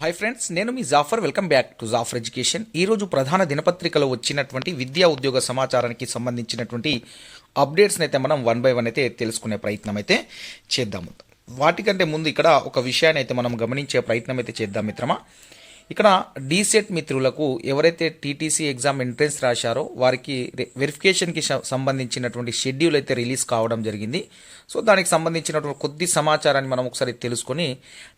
Hi friends, నేను మీ Jafar. Welcome back to Jafar education. ఈరోజు ప్రధాన దినపత్రికలో వచ్చినటువంటి విద్యా ఉద్యోగ సమాచారానికి సంబంధించినటువంటి అప్డేట్స్ని అయితే మనం వన్ బై వన్ అయితే తెలుసుకునే ప్రయత్నం అయితే చేద్దాము. వాటికంటే ముందు ఇక్కడ ఒక విషయాన్ని అయితే మనం గమనించే ప్రయత్నం అయితే చేద్దాం మిత్రమా. ఇక్కడ డీసెట్ మిత్రులకు ఎవరైతే టీటీసీ ఎగ్జామ్ ఎంట్రెన్స్ రాశారో వారికి వెరిఫికేషన్కి సంబంధించినటువంటి షెడ్యూల్ అయితే రిలీజ్ కావడం జరిగింది. సో దానికి సంబంధించినటువంటి కొద్ది సమాచారాన్ని మనం ఒకసారి తెలుసుకొని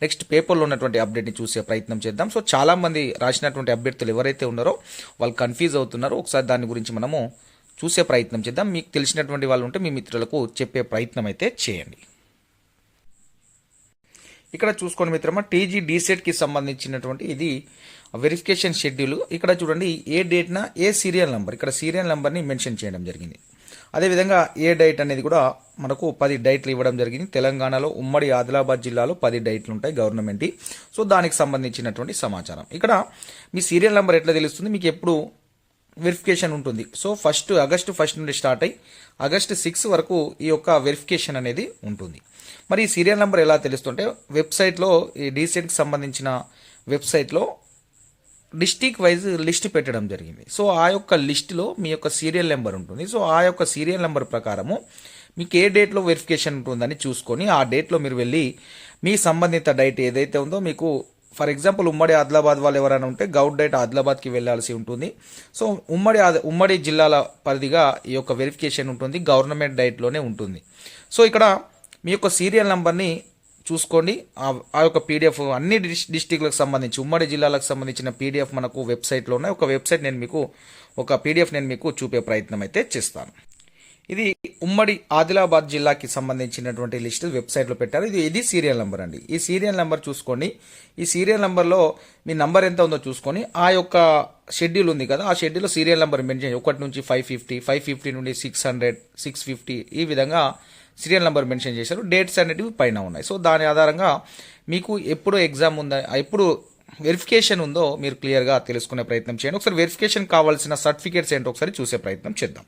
నెక్స్ట్ పేపర్లో ఉన్నటువంటి అప్డేట్ని చూసే ప్రయత్నం చేద్దాం. సో చాలామంది రాసినటువంటి అభ్యర్థులు ఎవరైతే ఉన్నారో వాళ్ళు కన్ఫ్యూజ్ అవుతున్నారో ఒకసారి దాని గురించి మనము చూసే ప్రయత్నం చేద్దాం. మీకు తెలిసినటువంటి వాళ్ళు ఉంటే మీ మిత్రులకు చెప్పే ప్రయత్నం అయితే చేయండి. ఇక్కడ చూసుకోండి మిత్రమా, టీజీ డీసెట్కి సంబంధించినటువంటి ఇది వెరిఫికేషన్ షెడ్యూల్. ఇక్కడ చూడండి ఏ డేట్న ఏ సీరియల్ నెంబర్, ఇక్కడ సీరియల్ నెంబర్ని మెన్షన్ చేయడం జరిగింది. అదేవిధంగా ఏ డైట్ అనేది కూడా మనకు 10 డైట్లు ఇవ్వడం జరిగింది. తెలంగాణలో ఉమ్మడి ఆదిలాబాద్ జిల్లాలో 10 డైట్లు ఉంటాయి గవర్నమెంట్. సో దానికి సంబంధించినటువంటి సమాచారం. ఇక్కడ మీ సీరియల్ నెంబర్ ఎట్లా తెలుస్తుంది, మీకు ఎప్పుడు వెరిఫికేషన్ ఉంటుంది. సో ఆగస్టు 1 నుండి స్టార్ట్ అయ్యి ఆగస్టు 6 వరకు ఈ యొక్క వెరిఫికేషన్ అనేది ఉంటుంది. మరి ఈ సీరియల్ నెంబర్ ఎలా తెలుస్తుంటే వెబ్సైట్లో, ఈ డీసెట్కి సంబంధించిన వెబ్సైట్లో డిస్టిక్ వైజ్ లిస్ట్ పెట్టడం జరిగింది. సో ఆ యొక్క లిస్టులో మీ యొక్క సీరియల్ నెంబర్ ఉంటుంది. సో ఆ యొక్క సీరియల్ నెంబర్ ప్రకారము మీకు ఏ డేట్లో వెరిఫికేషన్ ఉంటుందని చూసుకొని ఆ డేట్లో మీరు వెళ్ళి మీ సంబంధిత డైట్ ఏదైతే ఉందో మీకు, ఫర్ ఎగ్జాంపుల్ ఉమ్మడి ఆదిలాబాద్ వాళ్ళు ఎవరైనా ఉంటే గౌడ్ డైట్ ఆదిలాబాద్కి వెళ్ళాల్సి ఉంటుంది. సో ఉమ్మడి జిల్లాల పరిధిగా ఈ యొక్క వెరిఫికేషన్ ఉంటుంది, గవర్నమెంట్ డైట్లోనే ఉంటుంది. సో ఇక్కడ మీ యొక్క సీరియల్ నెంబర్ని చూసుకోండి. ఆ యొక్క పీడిఎఫ్ అన్ని డిస్టిక్లకు సంబంధించి ఉమ్మడి జిల్లాలకు సంబంధించిన పీడిఎఫ్ మనకు వెబ్సైట్లో ఉన్నాయి. ఒక వెబ్సైట్ ఒక పీడిఎఫ్ నేను మీకు చూపే ప్రయత్నం అయితే చేస్తాను. ఇది ఉమ్మడి ఆదిలాబాద్ జిల్లాకి సంబంధించినటువంటి లిస్ట్ వెబ్సైట్లో పెట్టారు. ఇది సీరియల్ నెంబర్ అండి. ఈ సీరియల్ నెంబర్ చూసుకోండి. ఈ సీరియల్ నెంబర్లో మీ నంబర్ ఎంత ఉందో చూసుకొని ఆ యొక్క షెడ్యూల్ ఉంది కదా, ఆ షెడ్యూల్లో సీరియల్ నెంబర్ మెన్షన్ 1 నుంచి 550 నుండి 600, 650 ఈ విధంగా సీరియల్ నెంబర్ మెన్షన్ చేశారు. డేట్స్ అనేటివి పైన ఉన్నాయి. సో దాని ఆధారంగా మీకు ఎప్పుడు ఎగ్జామ్ ఉందా, ఎప్పుడు వెరిఫికేషన్ ఉందో మీరు క్లియర్గా తెలుసుకునే ప్రయత్నం చేయండి. ఒకసారి వెరిఫికేషన్ కావాల్సిన సర్టిఫికేట్స్ ఏంటో ఒకసారి చూసే ప్రయత్నం చేద్దాం.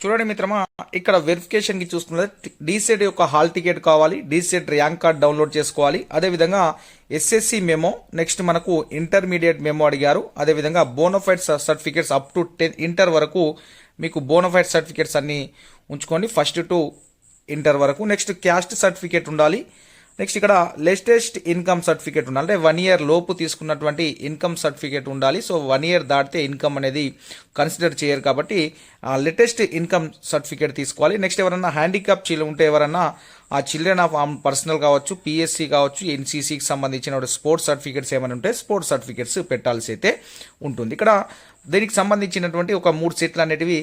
చూడండి మిత్రమా, ఇక్కడ వెరిఫికేషన్కి చూసుకున్నది డీసెట్ యొక్క హాల్ టికెట్ కావాలి, డీసెట్ ర్యాంక్ కార్డ్ డౌన్లోడ్ చేసుకోవాలి, అదేవిధంగా ఎస్ఎస్సి మెమో, నెక్స్ట్ మనకు ఇంటర్మీడియట్ మెమో అడిగారు, అదేవిధంగా bonafide certificates up to 10 inter వరకు మీకు బోనఫైడ్ సర్టిఫికేట్స్ అన్ని ఉంచుకోండి, ఫస్ట్ టు ఇంటర్ వరకు. నెక్స్ట్ క్యాస్ట్ సర్టిఫికేట్ ఉండాలి. నెక్స్ట్ ఇక్కడ లేటెస్ట్ ఇన్కమ్ సర్టిఫికేట్ ఉండాలి, అంటే 1 ఇయర్ లోపు తీసుకున్నటువంటి ఇన్కమ్ సర్టిఫికేట్ ఉండాలి. సో 1 ఇయర్ దాటితే ఇన్కమ్ అనేది కన్సిడర్ చేయరు కాబట్టి లేటెస్ట్ ఇన్కమ్ సర్టిఫికేట్ తీసుకోవాలి. నెక్స్ట్ ఎవరన్నా హ్యాండిక్యాప్ ఉంటే ఎవరన్నా ఆ చిల్డ్రన్ ఆఫ్ పర్సనల్ కావచ్చు, పిఎస్సి కావచ్చు, ఎన్సీసీకి సంబంధించిన స్పోర్ట్స్ సర్టిఫికేట్స్ ఏమైనా ఉంటే స్పోర్ట్స్ సర్టిఫికేట్స్ పెట్టాల్సి అయితే ఉంటుంది. ఇక్కడ దీనికి సంబంధించినటువంటి ఒక 3 సెట్లు అనేటివి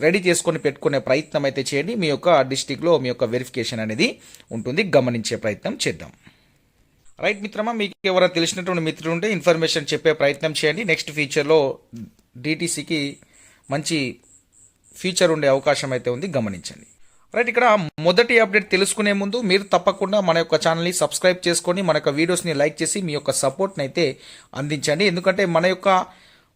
రెడీ చేసుకొని పెట్టుకునే ప్రయత్నం అయితే చేయండి. మీ యొక్క డిస్టిక్లో మీ యొక్క వెరిఫికేషన్ అనేది ఉంటుంది, గమనించే ప్రయత్నం చేద్దాం. రైట్ మిత్రమా, మీకు ఎవరైనా తెలిసినటువంటి మిత్రులు ఉంటే ఇన్ఫర్మేషన్ చెప్పే ప్రయత్నం చేయండి. నెక్స్ట్ ఫ్యూచర్లో డిటీసీకి మంచి ఫ్యూచర్ ఉండే అవకాశం అయితే ఉంది, గమనించండి. రైట్, ఇక్కడ మొదటి అప్డేట్ తెలుసుకునే ముందు మీరు తప్పకుండా మన యొక్క ఛానల్ని సబ్స్క్రైబ్ చేసుకొని మన యొక్క వీడియోస్ని లైక్ చేసి మీ యొక్క సపోర్ట్ని అయితే అందించండి. ఎందుకంటే మన యొక్క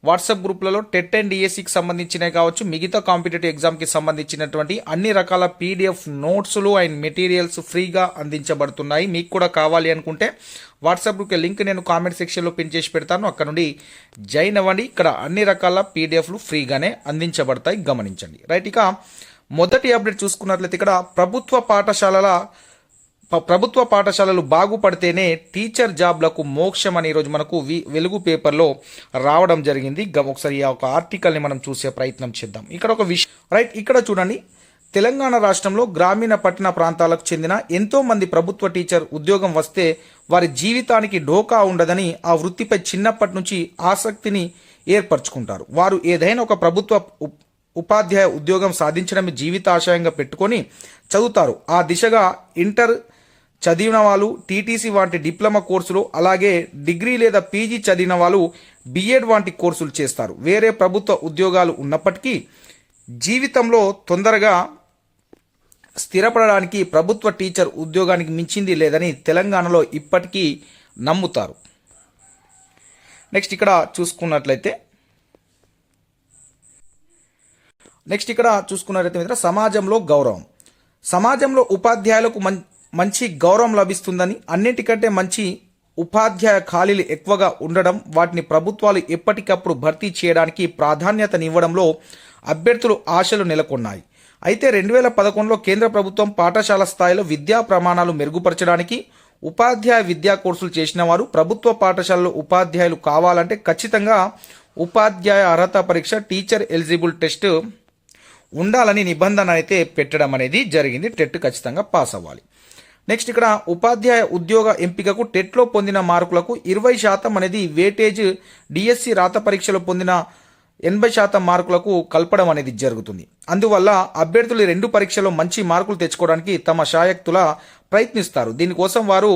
వాట్సాప్ గ్రూప్లలో టెట్ అండ్ డిఎస్సికి సంబంధించినవి కావచ్చు, మిగతా కాంపిటేటివ్ ఎగ్జామ్కి సంబంధించినటువంటి అన్ని రకాల పీడిఎఫ్ నోట్స్లు అండ్ మెటీరియల్స్ ఫ్రీగా అందించబడుతున్నాయి. మీకు కూడా కావాలి అనుకుంటే వాట్సాప్ గ్రూప్ లింక్ నేను కామెంట్ సెక్షన్లో పిన్ చేసి పెడతాను, అక్కడ నుండి జాయిన్ అవ్వండి. ఇక్కడ అన్ని రకాల పీడిఎఫ్లు ఫ్రీగానే అందించబడతాయి, గమనించండి. రైట్, ఇక మొదటి అప్డేట్ చూసుకున్నట్లయితే ఇక్కడ ప్రభుత్వ పాఠశాలలు బాగుపడితేనే టీచర్ జాబ్లకు మోక్షం అని ఈరోజు మనకు వెలుగు పేపర్లో రావడం జరిగింది. ఒకసారి ఆ ఒక ఆర్టికల్ని మనం చూసే ప్రయత్నం చేద్దాం. ఇక్కడ ఒక విషయం, రైట్, ఇక్కడ చూడండి, తెలంగాణ రాష్ట్రంలో గ్రామీణ పట్టణ ప్రాంతాలకు చెందిన ఎంతో మంది ప్రభుత్వ టీచర్ ఉద్యోగం వస్తే వారి జీవితానికి ఢోకా ఉండదని ఆ వృత్తిపై చిన్నప్పటి నుంచి ఆసక్తిని ఏర్పరచుకుంటారు. వారు ఏదైనా ఒక ప్రభుత్వ ఉపాధ్యాయ ఉద్యోగం సాధించడమే జీవితాశయంగా పెట్టుకొని చదువుతారు. ఆ దిశగా ఇంటర్ చదివిన వాళ్ళు టీటీసీ వంటి డిప్లొమా కోర్సులు, అలాగే డిగ్రీ లేదా పీజీ చదివిన వాళ్ళు బిఎడ్ వంటి కోర్సులు చేస్తారు. వేరే ప్రభుత్వ ఉద్యోగాలు ఉన్నప్పటికీ జీవితంలో తొందరగా స్థిరపడడానికి ప్రభుత్వ టీచర్ ఉద్యోగానికి మించింది లేదని తెలంగాణలో ఇప్పటికీ నమ్ముతారు. నెక్స్ట్ ఇక్కడ చూసుకున్నట్లయితే సమాజంలో ఉపాధ్యాయులకు మంచి గౌరవం లభిస్తుందని, అన్నిటికంటే మంచి ఉపాధ్యాయ ఖాళీలు ఎక్కువగా ఉండడం, వాటిని ప్రభుత్వాలు ఎప్పటికప్పుడు భర్తీ చేయడానికి ప్రాధాన్యతనివ్వడంలో అభ్యర్థులు ఆశలు నెలకొన్నాయి. అయితే 2011లో కేంద్ర ప్రభుత్వం పాఠశాల స్థాయిలో విద్యా ప్రమాణాలు మెరుగుపరచడానికి ఉపాధ్యాయ విద్యా కోర్సులు చేసిన వారు ప్రభుత్వ పాఠశాలలో ఉపాధ్యాయులు కావాలంటే ఖచ్చితంగా ఉపాధ్యాయ అర్హత పరీక్ష టీచర్ ఎలిజిబుల్ టెస్ట్ ఉండాలని నిబంధన అయితే పెట్టడం అనేది జరిగింది. టెట్ ఖచ్చితంగా పాస్ అవ్వాలి. నెక్స్ట్ ఇక్కడ ఉపాధ్యాయ ఉద్యోగ ఎంపికకు టెట్లో పొందిన మార్కులకు 20% అనేది వేటేజ్ డిఎస్సి రాత పరీక్షలో పొందిన 80% మార్కులకు కలపడం అనేది జరుగుతుంది. అందువల్ల అభ్యర్థులు 2 పరీక్షలో మంచి మార్కులు తెచ్చుకోవడానికి తమ శాయక్తుల ప్రయత్నిస్తారు. దీనికోసం వారు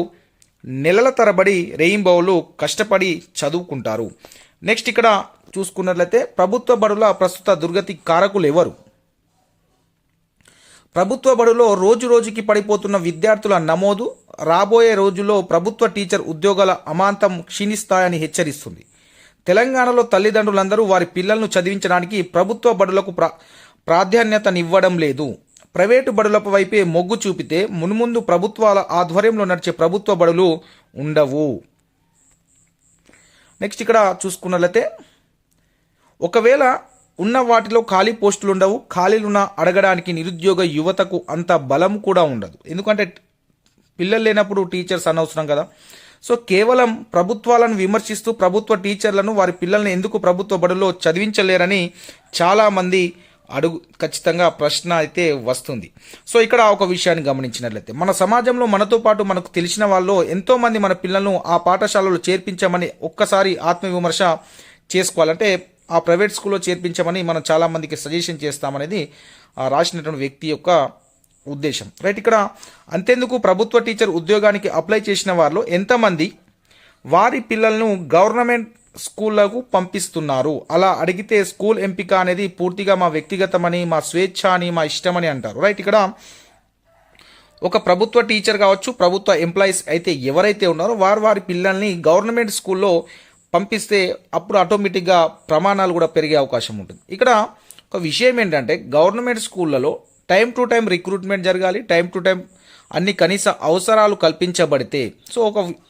నెలల తరబడి రేయింబవళ్ళు కష్టపడి చదువుకుంటారు. నెక్స్ట్ ఇక్కడ చూసుకున్నట్లయితే ప్రభుత్వ బడుల ప్రస్తుత దుర్గతి కారకులు ఎవరు? ప్రభుత్వ బడులో రోజు రోజుకి పడిపోతున్న విద్యార్థుల నమోదు రాబోయే రోజుల్లో ప్రభుత్వ టీచర్ ఉద్యోగాల అమాంతం క్షీణిస్తాయని హెచ్చరిస్తుంది. తెలంగాణలో తల్లిదండ్రులందరూ వారి పిల్లలను చదివించడానికి ప్రభుత్వ బడులకు ప్రాధాన్యతనివ్వడం లేదు. ప్రైవేటు బడుల వైపే మొగ్గు చూపితే మున్ముందు ప్రభుత్వాల ఆధ్వర్యంలో నడిచే ప్రభుత్వ బడులు ఉండవు. నెక్స్ట్ ఇక్కడ చూసుకున్నట్లయితే ఒకవేళ ఉన్న వాటిలో ఖాళీ పోస్టులు ఉండవు. ఖాళీలున్న అడగడానికి నిరుద్యోగ యువతకు అంత బలం కూడా ఉండదు. ఎందుకంటే పిల్లలు లేనప్పుడు టీచర్స్ అనవసరం కదా. సో కేవలం ప్రభుత్వాలను విమర్శిస్తూ ప్రభుత్వ టీచర్లను వారి పిల్లల్ని ఎందుకు ప్రభుత్వ బడుల్లో చదివించలేరని చాలామంది ఖచ్చితంగా ప్రశ్న అయితే వస్తుంది. సో ఇక్కడ ఒక విషయాన్ని గమనించినట్లయితే మన సమాజంలో మనతో పాటు మనకు తెలిసిన వాళ్ళు ఎంతోమంది మన పిల్లలను ఆ పాఠశాలలో చేర్పించామని ఒక్కసారి ఆత్మవిమర్శ చేసుకోవాలంటే ఆ ప్రైవేట్ స్కూల్లో చేర్పించమని మనం చాలామందికి సజెషన్ చేస్తామనేది రాసినటువంటి వ్యక్తి యొక్క ఉద్దేశం. రైట్. ఇక్కడ అంతెందుకు ప్రభుత్వ టీచర్ ఉద్యోగానికి అప్లై చేసిన వారిలో ఎంతమంది వారి పిల్లలను గవర్నమెంట్ స్కూళ్లకు పంపిస్తున్నారు? అలా అడిగితే స్కూల్ ఎంపిక అనేది పూర్తిగా మా వ్యక్తిగతమని, మా స్వేచ్ఛ అని, మా ఇష్టమని అంటారు. రైట్. ఇక్కడ ఒక ప్రభుత్వ టీచర్ కావచ్చు, ప్రభుత్వ ఎంప్లాయీస్ అయితే ఎవరైతే ఉన్నారో వారి పిల్లల్ని గవర్నమెంట్ స్కూల్లో పంపిస్తే అప్పుడు ఆటోమేటిక్గా ప్రమాణాలు కూడా పెరిగే అవకాశం ఉంటుంది. ఇక్కడ ఒక విషయం ఏంటంటే గవర్నమెంట్ స్కూళ్ళలో టైం టు టైం రిక్రూట్మెంట్ జరగాలి. టైం టు టైం అన్ని కనీస అవసరాలు కల్పించబడితే, సో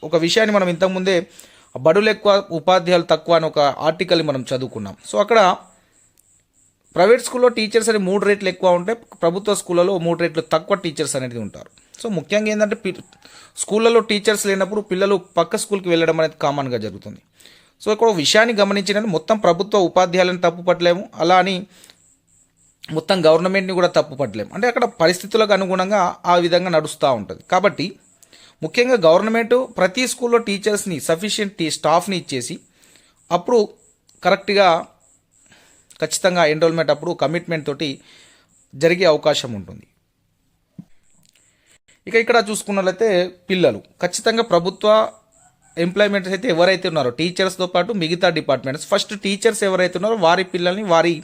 ఒక విషయాన్ని మనం ఇంతకుముందే బడులు ఎక్కువ ఉపాధ్యాయులు తక్కువ అని ఒక ఆర్టికల్ని మనం చదువుకున్నాం. సో అక్కడ ప్రైవేట్ స్కూల్లో టీచర్స్ అని 3 రేట్లు ఎక్కువ ఉంటే ప్రభుత్వ స్కూళ్ళలో 3 రేట్లు తక్కువ టీచర్స్ అనేది ఉంటారు. సో ముఖ్యంగా ఏంటంటే స్కూళ్ళలో టీచర్స్ లేనప్పుడు పిల్లలు పక్క స్కూల్కి వెళ్ళడం అనేది కామన్గా జరుగుతుంది. సో ఇక్కడ విషయాన్ని గమనించిన మొత్తం ప్రభుత్వ ఉపాధ్యాయులను తప్పు పట్టలేము, అలా అని మొత్తం గవర్నమెంట్ని కూడా తప్పు పట్టలేము. అంటే అక్కడ పరిస్థితులకు అనుగుణంగా ఆ విధంగా నడుస్తూ ఉంటుంది. కాబట్టి ముఖ్యంగా గవర్నమెంట్ ప్రతి స్కూల్లో టీచర్స్ని సఫిషియెంట్ స్టాఫ్ని ఇచ్చేసి అప్పుడు కరెక్ట్గా ఖచ్చితంగా ఎన్రోల్మెంట్ అప్పుడు కమిట్మెంట్ తోటి జరిగే అవకాశం ఉంటుంది. ఇక ఇక్కడ చూసుకున్నట్లయితే పిల్లలు ఖచ్చితంగా ప్రభుత్వ ఎంప్లాయ్మెంట్స్ అయితే ఎవరైతే ఉన్నారో టీచర్స్తో పాటు మిగతా డిపార్ట్మెంట్స్, ఫస్ట్ టీచర్స్ ఎవరైతే ఉన్నారో వారి పిల్లల్ని వారి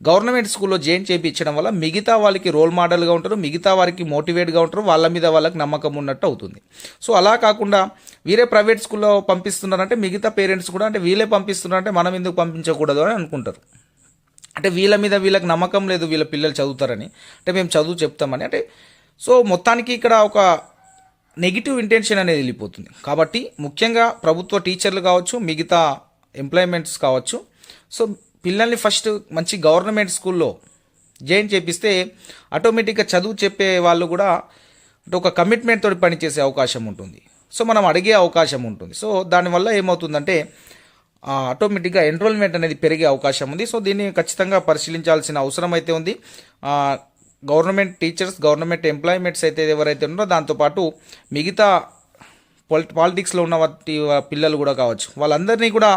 గవర్నమెంట్ స్కూల్లో జాయిన్ చేయించడం వల్ల మిగతా వాళ్ళకి రోల్ మోడల్గా ఉంటారు, మిగతా వారికి మోటివేట్గా ఉంటారు, వాళ్ళ మీద వాళ్ళకి నమ్మకం ఉన్నట్టు అవుతుంది. సో అలా కాకుండా వీరే ప్రైవేట్ స్కూల్లో పంపిస్తున్నారంటే మిగతా పేరెంట్స్ కూడా అంటే వీళ్ళే పంపిస్తున్నారంటే మనం ఎందుకు పంపించకూడదు అని అనుకుంటారు. అంటే వీళ్ళ మీద వీళ్ళకి నమ్మకం లేదు, వీళ్ళ పిల్లలు చదువుతారని, అంటే మేము చదువు చెప్తామని. అంటే సో మొత్తానికి ఇక్కడ ఒక నెగిటివ్ ఇంటెన్షన్ అనేది వెళ్ళిపోతుంది. కాబట్టి ముఖ్యంగా ప్రభుత్వ టీచర్లు కావచ్చు, మిగతా ఎంప్లాయ్మెంట్స్ కావచ్చు, సో పిల్లల్ని ఫస్ట్ మంచి గవర్నమెంట్ స్కూల్లో జాయిన్ చేపిస్తే ఆటోమేటిక్గా చదువు చెప్పే వాళ్ళు కూడా ఒక కమిట్మెంట్ తోటి పనిచేసే అవకాశం ఉంటుంది. సో మనం అడిగే అవకాశం ఉంటుంది. సో దానివల్ల ఏమవుతుందంటే ఆటోమేటిక్గా ఎన్రోల్మెంట్ అనేది పెరిగే అవకాశం ఉంది. సో దీన్ని ఖచ్చితంగా పరిశీలించాల్సిన అవసరం అయితే ఉంది. గవర్నమెంట్ టీచర్స్, గవర్నమెంట్ ఎంప్లాయ్మెంట్స్ అయితే ఎవరైతే ఉన్నారో దాంతోపాటు మిగతా పాలిటిక్స్లో ఉన్న వాటి పిల్లలు కూడా కావచ్చు, వాళ్ళందరినీ కూడా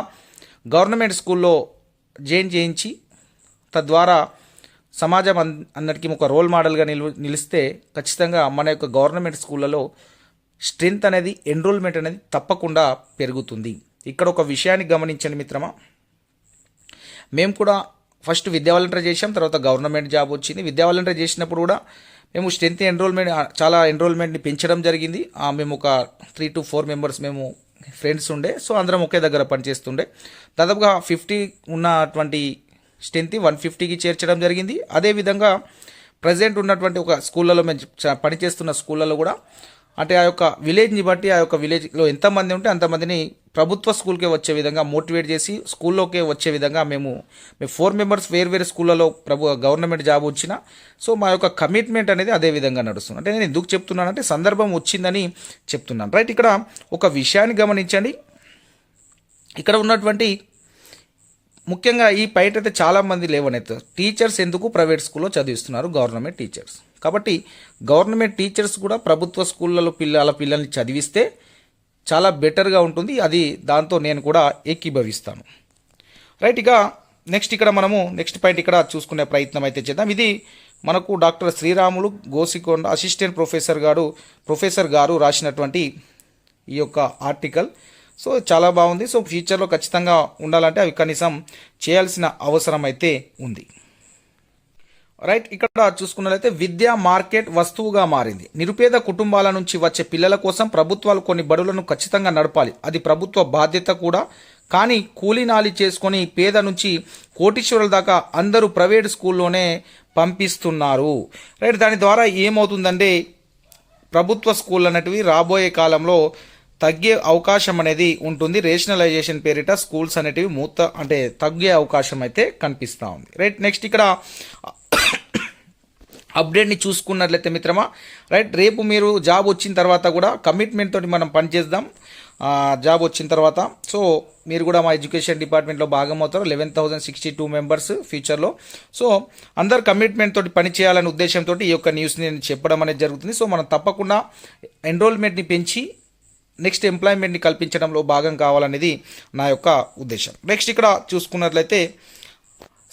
గవర్నమెంట్ స్కూల్లో జాయిన్ చేయించి తద్వారా సమాజం అందరికీ ఒక రోల్ మోడల్గా నిలిస్తే ఖచ్చితంగా మన యొక్క గవర్నమెంట్ స్కూళ్ళలో స్ట్రెంత్ అనేది, ఎన్రోల్మెంట్ అనేది తప్పకుండా పెరుగుతుంది. ఇక్కడ ఒక విషయాన్ని గమనించండి మిత్రమా, మేము కూడా ఫస్ట్ విద్యా వాలంటీర్ చేసాం, తర్వాత గవర్నమెంట్ జాబ్ వచ్చింది. విద్యా వాలంటీర్ చేసినప్పుడు కూడా మేము స్ట్రెంత్ ఎన్రోల్మెంట్ని పెంచడం జరిగింది. మేము ఒక 3 to 4 మెంబర్స్ మేము ఫ్రెండ్స్ ఉండే, సో అందరం ఒకే దగ్గర పనిచేస్తుండే. దాదాపుగా 50 ఉన్నటువంటి స్ట్రెంత్ 150కి చేర్చడం జరిగింది. అదేవిధంగా ప్రజెంట్ ఉన్నటువంటి ఒక స్కూళ్ళలో మేము పనిచేస్తున్న స్కూళ్ళలో కూడా అంటే ఆ యొక్క విలేజ్ని బట్టి ఆ యొక్క విలేజ్లో ఎంతమంది ఉంటే అంతమందిని ప్రభుత్వ స్కూల్కే వచ్చే విధంగా మోటివేట్ చేసి స్కూల్లోకే వచ్చే విధంగా మేము 4 మెంబర్స్ వేరు స్కూళ్ళలో గవర్నమెంట్ జాబ్ వచ్చిన సో మా యొక్క కమిట్మెంట్ అనేది అదే విధంగా నడుస్తుంది. అంటే నేను ఎందుకు చెప్తున్నానంటే సందర్భం వచ్చిందని చెప్తున్నాను. రైట్, ఇక్కడ ఒక విషయాన్ని గమనించండి. ఇక్కడ ఉన్నటువంటి ముఖ్యంగా ఈ బయట అయితే చాలామంది లేవనెత్తారు, టీచర్స్ ఎందుకు ప్రైవేట్ స్కూల్లో చదివిస్తున్నారు గవర్నమెంట్ టీచర్స్. కాబట్టి గవర్నమెంట్ టీచర్స్ కూడా ప్రభుత్వ స్కూళ్ళలో పిల్లల్ని చదివిస్తే చాలా బెటర్గా ఉంటుంది. అది దాంతో నేను కూడా ఏకీభవిస్తాను. రైట్, ఇక నెక్స్ట్ ఇక్కడ మనము నెక్స్ట్ పాయింట్ ఇక్కడ చూసుకునే ప్రయత్నం అయితే చేద్దాం. ఇది మనకు డాక్టర్ శ్రీరాములు గోసికొండ అసిస్టెంట్ ప్రొఫెసర్ గారు రాసినటువంటి ఈ యొక్క ఆర్టికల్. సో చాలా బాగుంది. సో ఫ్యూచర్లో ఖచ్చితంగా ఉండాలంటే అవి కనీసం చేయాల్సిన అవసరం అయితే ఉంది. రైట్, ఇక్కడ చూసుకున్నట్లయితే విద్యా మార్కెట్ వస్తువుగా మారింది. నిరుపేద కుటుంబాల నుంచి వచ్చే పిల్లల కోసం ప్రభుత్వాలు కొన్ని బడులను ఖచ్చితంగా నడపాలి, అది ప్రభుత్వ బాధ్యత కూడా. కానీ కూలీనాలి చేసుకొని పేద నుంచి కోటీశ్వరుల దాకా అందరూ ప్రైవేట్ స్కూల్లోనే పంపిస్తున్నారు. రైట్, దాని ద్వారా ఏమవుతుందంటే ప్రభుత్వ స్కూల్ అనేటివి రాబోయే కాలంలో తగ్గే అవకాశం అనేది ఉంటుంది. రేషనలైజేషన్ పేరిట స్కూల్స్ అనేటివి తగ్గే అవకాశం అయితే కనిపిస్తూ ఉంది. రైట్, నెక్స్ట్ ఇక్కడ అప్డేట్ని చూసుకున్నట్లయితే మిత్రమా, రైట్, రేపు మీరు జాబ్ వచ్చిన తర్వాత కూడా కమిట్మెంట్ తోటి మనం పనిచేద్దాం. జాబ్ వచ్చిన తర్వాత సో మీరు కూడా మా ఎడ్యుకేషన్ డిపార్ట్మెంట్లో భాగం అవుతారు. 11,062 మెంబర్స్ ఫ్యూచర్లో. సో అందరు కమిట్మెంట్ తోటి పని చేయాలనే ఉద్దేశంతో ఈ యొక్క న్యూస్ని నేను చెప్పడం అనేది జరుగుతుంది. సో మనం తప్పకుండా ఎన్రోల్మెంట్ని పెంచి నెక్స్ట్ ఎంప్లాయ్మెంట్ని కల్పించడంలో భాగం కావాలనేది నా యొక్క ఉద్దేశం. నెక్స్ట్ ఇక్కడ చూసుకున్నట్లయితే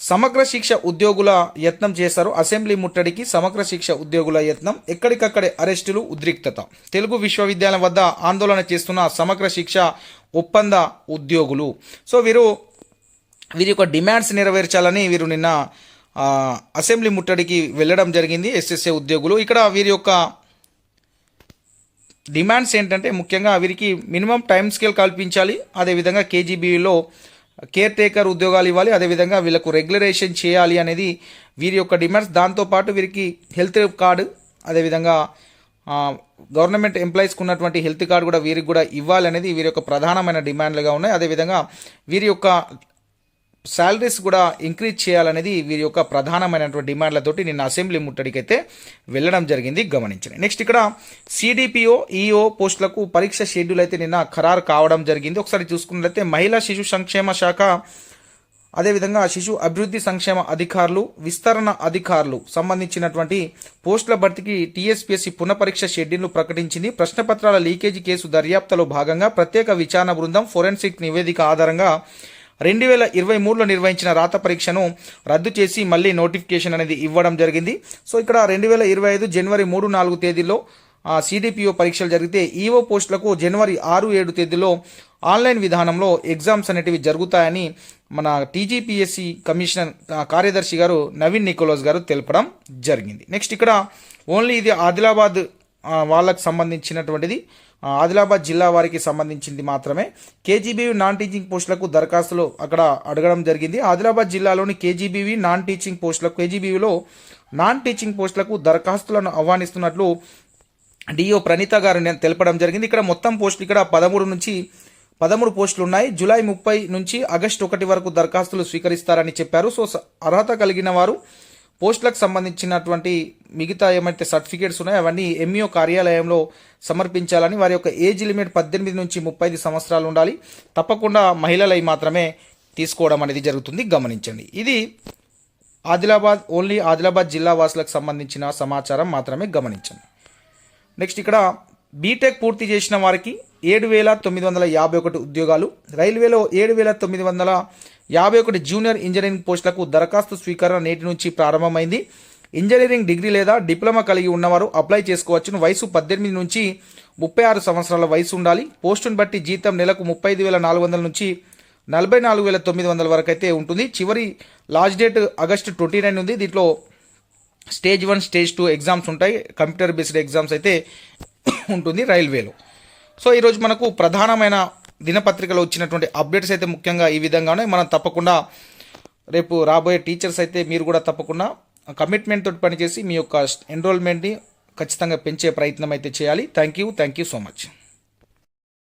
సమగ్ర శిక్ష ఉద్యోగుల యత్నం చేశారు. అసెంబ్లీ ముట్టడికి సమగ్ర శిక్ష ఉద్యోగుల యత్నం, ఎక్కడికక్కడే అరెస్టులు, ఉద్రిక్తత. తెలుగు విశ్వవిద్యాలయం వద్ద ఆందోళన చేస్తున్న సమగ్ర శిక్ష ఒప్పంద ఉద్యోగులు. సో వీరి యొక్క డిమాండ్స్ నెరవేర్చాలని వీరు నిన్న అసెంబ్లీ ముట్టడికి వెళ్ళడం జరిగింది ఎస్ఎస్ఏ ఉద్యోగులు. ఇక్కడ వీరి యొక్క డిమాండ్స్ ఏంటంటే ముఖ్యంగా వీరికి మినిమం టైం స్కేల్ కల్పించాలి, అదేవిధంగా కేజీబీలో కేర్ టేకర్ ఉద్యోగాలు ఇవ్వాలి, అదేవిధంగా వీళ్ళకు రెగ్యులరేషన్ చేయాలి అనేది వీరి యొక్క డిమాండ్స్. దాంతోపాటు వీరికి హెల్త్ కార్డు, అదేవిధంగా గవర్నమెంట్ ఎంప్లాయీస్కి ఉన్నటువంటి హెల్త్ కార్డు కూడా వీరికి కూడా ఇవ్వాలి అనేది వీరి యొక్క ప్రధానమైన డిమాండ్లుగా ఉన్నాయి. అదేవిధంగా వీరి యొక్క శాలరీస్ కూడా ఇంక్రీజ్ చేయాలనేది వీరి యొక్క ప్రధానమైనటువంటి డిమాండ్లతోటి నిన్న అసెంబ్లీ ముట్టడికి అయితే వెళ్ళడం జరిగింది, గమనించండి. నెక్స్ట్ ఇక్కడ సిడిపిఓ ఈఓ పోస్టులకు పరీక్ష షెడ్యూల్ అయితే నిన్న ఖరారు కావడం జరిగింది. ఒకసారి చూసుకున్నట్లయితే మహిళా శిశు సంక్షేమ శాఖ, అదేవిధంగా శిశు అభివృద్ధి సంక్షేమ అధికారులు, విస్తరణ అధికారులు సంబంధించినటువంటి పోస్టుల భర్తీకి టీఎస్పీఎస్సీ పునఃపరీక్ష షెడ్యూల్ను ప్రకటించింది. ప్రశ్నపత్రాల లీకేజీ కేసు దర్యాప్తులో భాగంగా ప్రత్యేక విచారణ బృందం ఫోరెన్సిక్ నివేదిక ఆధారంగా 2023లో నిర్వహించిన రాత పరీక్షను రద్దు చేసి మళ్ళీ నోటిఫికేషన్ అనేది ఇవ్వడం జరిగింది. సో ఇక్కడ 2025 జనవరి 3-4 తేదీల్లో సిడిపిఓ పరీక్షలు జరిగితే ఈఓ పోస్టులకు జనవరి 6-7 తేదీలో ఆన్లైన్ విధానంలో ఎగ్జామ్స్ అనేటివి జరుగుతాయని మన టీజీపీఎస్సీ కమిషనర్ కార్యదర్శి గారు నవీన్ నికోలస్ గారు తెలపడం జరిగింది. నెక్స్ట్ ఇక్కడ ఓన్లీ ఇది ఆదిలాబాద్ వాళ్ళకు సంబంధించినటువంటిది, ఆదిలాబాద్ జిల్లా వారికి సంబంధించింది మాత్రమే. కేజీబీవీ నాన్ టీచింగ్ పోస్టులకు దరఖాస్తులు అక్కడ అడగడం జరిగింది. ఆదిలాబాద్ జిల్లాలోని కేజీబీవీ నాన్ టీచింగ్ పోస్టులకు కేజీబీవీలో నాన్ టీచింగ్ పోస్టులకు దరఖాస్తులను ఆహ్వానిస్తున్నట్లు డిఓ ప్రణీత గారు తెలపడం జరిగింది. ఇక్కడ మొత్తం పోస్టులు ఇక్కడ 13 పోస్టులు ఉన్నాయి. జూలై 30 నుంచి ఆగస్టు 1 వరకు దరఖాస్తులు స్వీకరిస్తారని చెప్పారు. సో అర్హత కలిగిన వారు పోస్టులకు సంబంధించినటువంటి మిగతా ఏమైతే సర్టిఫికేట్స్ ఉన్నాయో అవన్నీ ఎంఈఓ కార్యాలయంలో సమర్పించాలని, వారి యొక్క ఏజ్ లిమిట్ 18 నుంచి 35 సంవత్సరాలు ఉండాలి. తప్పకుండా మహిళలై మాత్రమే తీసుకోవడం అనేది జరుగుతుంది, గమనించండి. ఇది ఓన్లీ ఆదిలాబాద్ జిల్లా వాసులకు సంబంధించిన సమాచారం మాత్రమే, గమనించండి. నెక్స్ట్ ఇక్కడ బీటెక్ పూర్తి చేసిన వారికి 7,951 ఉద్యోగాలు. రైల్వేలో 7,951 జూనియర్ ఇంజనీరింగ్ పోస్టులకు దరఖాస్తు స్వీకరణ నేటి నుంచి ప్రారంభమైంది. ఇంజనీరింగ్ డిగ్రీ లేదా డిప్లొమా కలిగి ఉన్నవారు అప్లై చేసుకోవచ్చును. వయసు 18 నుంచి 36 సంవత్సరాల వయసు ఉండాలి. పోస్టును బట్టి జీతం నెలకు 35,400 నుంచి 44,900 వరకు అయితే ఉంటుంది. చివరి లాస్ట్ డేట్ ఆగస్టు 29 ఉంది. దీంట్లో స్టేజ్ 1 స్టేజ్ 2 ఎగ్జామ్స్ ఉంటాయి. కంప్యూటర్ బేస్డ్ ఎగ్జామ్స్ అయితే ఉంటుంది రైల్వేలో. సో ఈరోజు మనకు ప్రధానమైన దినపత్రికలో వచ్చినటువంటి అప్డేట్స్ అయితే ముఖ్యంగా ఈ విధంగా ఉన్నాయి. మనం తప్పకుండా రేపు రాబోయే టీచర్స్ అయితే మీరు కూడా తప్పకుండా కమిట్మెంట్ తోటి పనిచేసి మీ యొక్క ఎన్రోల్మెంట్ని ఖచ్చితంగా పెంచే ప్రయత్నం అయితే చేయాలి. Thank you so much.